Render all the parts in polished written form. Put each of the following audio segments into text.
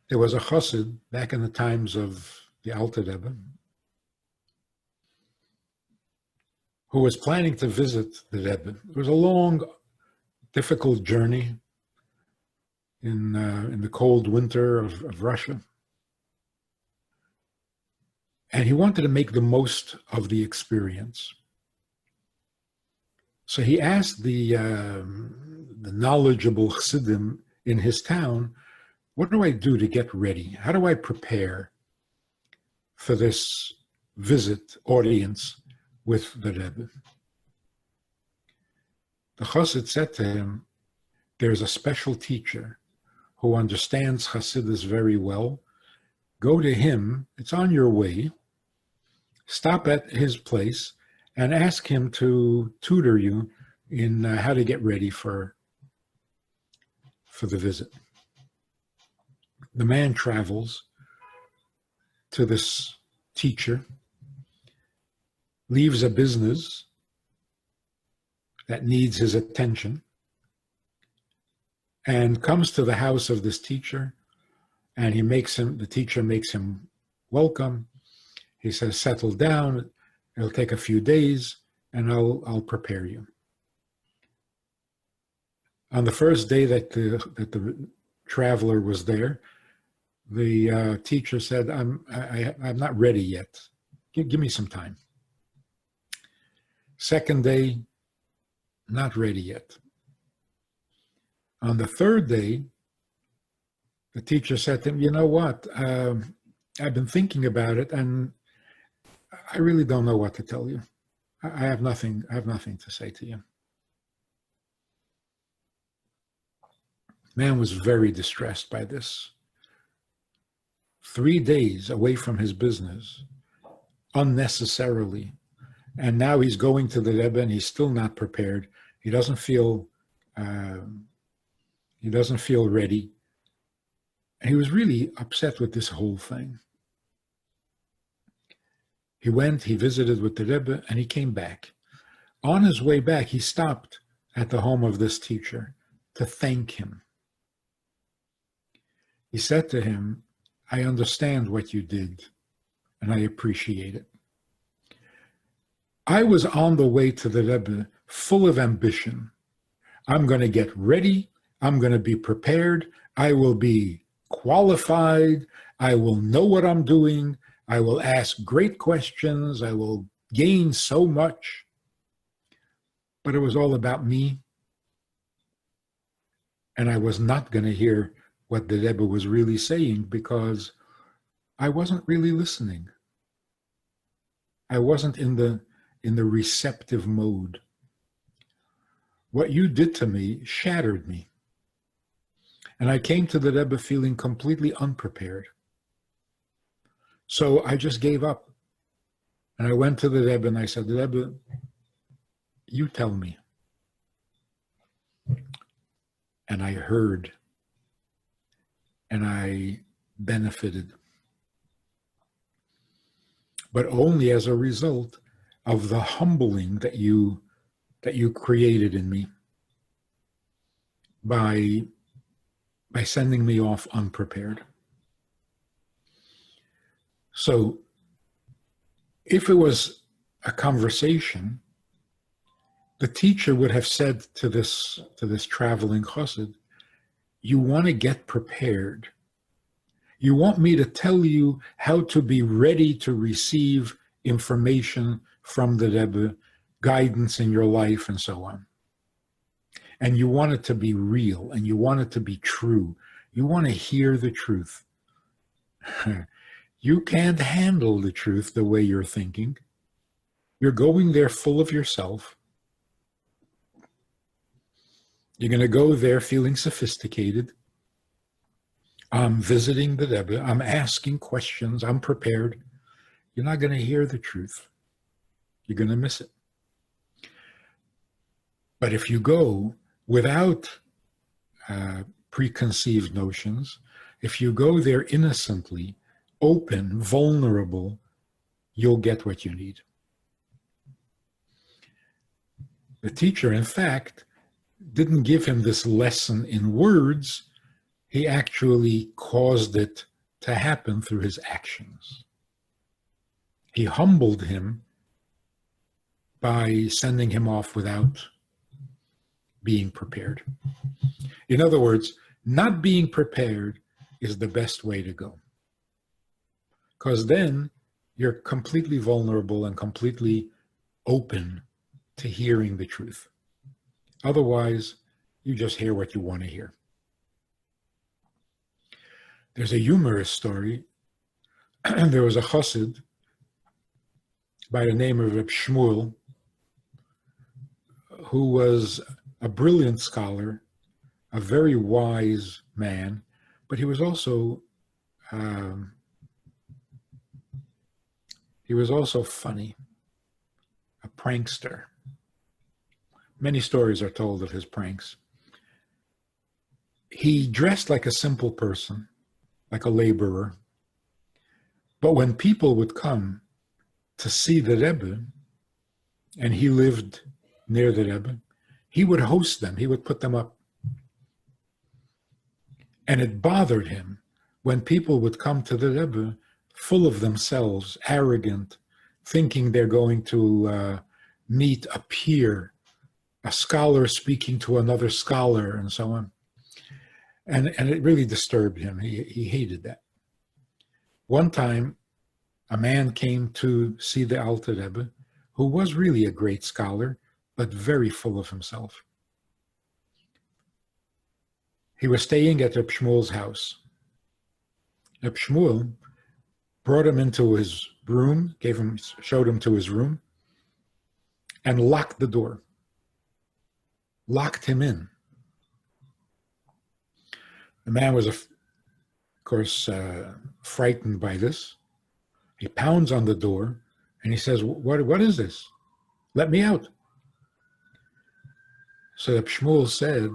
There was a chassid back in the times of the Alter Rebbe who was planning to visit the Rebbe. It was a long, difficult journey in the cold winter of Russia. And he wanted to make the most of the experience. So he asked the knowledgeable chassidim in his town, what do I do to get ready? How do I prepare for this visit audience with the Rebbe? The chassid said to him, there's a special teacher who understands Chassidus very well. Go to him, it's on your way, stop at his place and ask him to tutor you in how to get ready for the visit. The man travels to this teacher, leaves a business that needs his attention, and comes to the house of this teacher, and the teacher makes him welcome. He says, settle down, it'll take a few days, and I'll prepare you. On the first day that the traveler was there, the teacher said, I'm not ready yet. Give me some time. Second day, not ready yet. On the third day, the teacher said to him, you know what? I've been thinking about it, and I really don't know what to tell you. I have nothing to say to you. Man was very distressed by this. 3 days away from his business, unnecessarily. And now he's going to the Rebbe and he's still not prepared. He doesn't feel ready. And he was really upset with this whole thing. He went, he visited with the Rebbe, and he came back. On his way back, he stopped at the home of this teacher to thank him. He said to him, I understand what you did, and I appreciate it. I was on the way to the Rebbe full of ambition. I'm going to get ready. I'm going to be prepared. I will be qualified. I will know what I'm doing. I will ask great questions. I will gain so much. But it was all about me. And I was not going to hear what the Rebbe was really saying because I wasn't really listening. I wasn't in the receptive mode. What you did to me shattered me. And I came to the Rebbe feeling completely unprepared. So I just gave up. And I went to the Rebbe and I said, Rebbe, you tell me. And I heard. And I benefited. But only as a result of the humbling that you created in me by sending me off unprepared. So if it was a conversation, the teacher would have said to this traveling chassid, you want to get prepared. You want me to tell you how to be ready to receive information from the Rebbe, guidance in your life, and so on. And you want it to be real, and you want it to be true. You want to hear the truth. You can't handle the truth the way you're thinking. You're going there full of yourself. You're going to go there feeling sophisticated. I'm visiting the Rebbe. I'm asking questions. I'm prepared. You're not going to hear the truth. You're going to miss it. But if you go without preconceived notions, if you go there innocently, open, vulnerable, you'll get what you need. The teacher, in fact, didn't give him this lesson in words, He actually caused it to happen through his actions. He humbled him by sending him off without being prepared. In other words, not being prepared is the best way to go. Because then you're completely vulnerable and completely open to hearing the truth. Otherwise, you just hear what you want to hear. There's a humorous story. There was a chassid by the name of Reb Shmuel, who was a brilliant scholar, a very wise man, but he was also funny, a prankster. Many stories are told of his pranks. He dressed like a simple person, like a laborer. But when people would come to see the Rebbe, and he lived near the Rebbe, he would host them, he would put them up. And it bothered him when people would come to the Rebbe full of themselves, arrogant, thinking they're going to meet a peer, a scholar speaking to another scholar, and so on. And it really disturbed him. He hated that. One time, a man came to see the Alter Rebbe, who was really a great scholar, but very full of himself. He was staying at Reb Shmuel's house. Reb Shmuel brought him into his room, showed him to his room, and locked the door. Locked him in. The man was, of course, frightened by this. He pounds on the door and he says, what is this? Let me out. So Reb Shmuel said,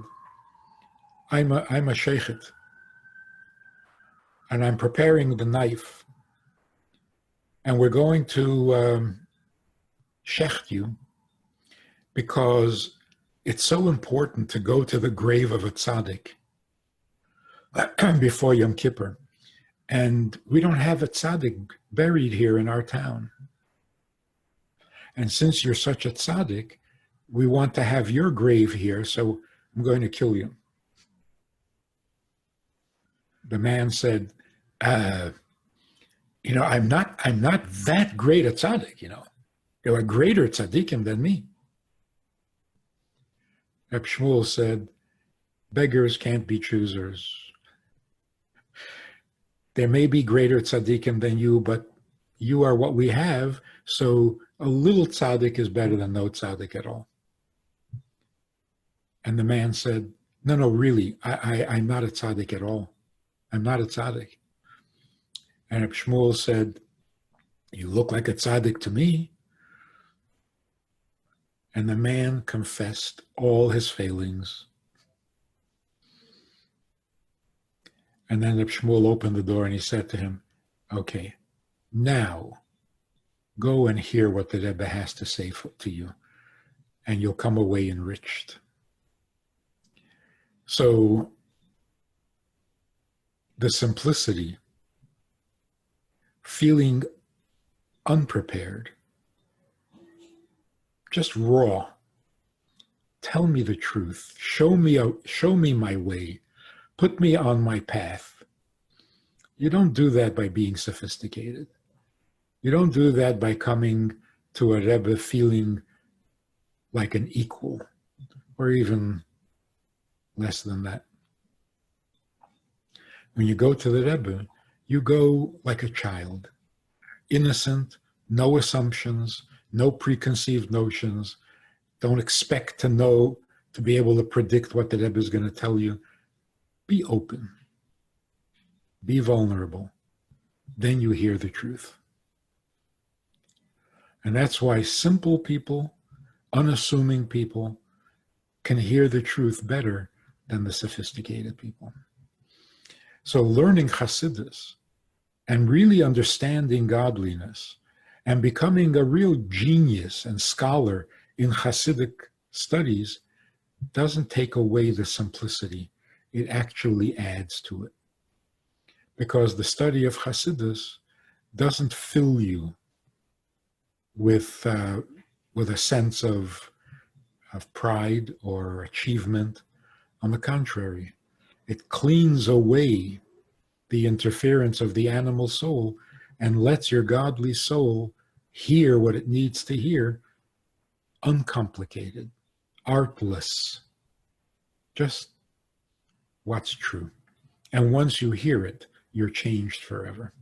I'm a sheikhet, and I'm preparing the knife, and we're going to shecht you because it's so important to go to the grave of a tzaddik before Yom Kippur. And we don't have a tzaddik buried here in our town. And since you're such a tzaddik, we want to have your grave here, so I'm going to kill you. The man said, I'm not that great a tzaddik, There are greater tzaddikim than me. Reb Shmuel said, beggars can't be choosers. There may be greater tzaddikim than you, but you are what we have, so a little tzaddik is better than no tzaddik at all. And the man said, no, really, I'm not a tzaddik at all. I'm not a tzaddik. And Reb Shmuel said, you look like a tzaddik to me. And the man confessed all his failings. And then Reb Shmuel opened the door and he said to him, okay, now go and hear what the Rebbe has to say to you, and you'll come away enriched. So the simplicity, feeling unprepared, just raw. Tell me the truth. Show me my way. Put me on my path. You don't do that by being sophisticated. You don't do that by coming to a Rebbe feeling like an equal, or even less than that. When you go to the Rebbe, you go like a child, innocent, no assumptions, no preconceived notions. Don't expect to know, to be able to predict what the Rebbe is going to tell you. Be open. Be vulnerable. Then you hear the truth. And that's why simple people, unassuming people, can hear the truth better than the sophisticated people. So learning Chassidus and really understanding godliness and becoming a real genius and scholar in Chassidic studies doesn't take away the simplicity. it actually adds to it. Because the study of Hasidus doesn't fill you with a sense of pride or achievement. On the contrary, it cleans away the interference of the animal soul and lets your godly soul hear what it needs to hear, uncomplicated, artless, just what's true. And once you hear it, you're changed forever.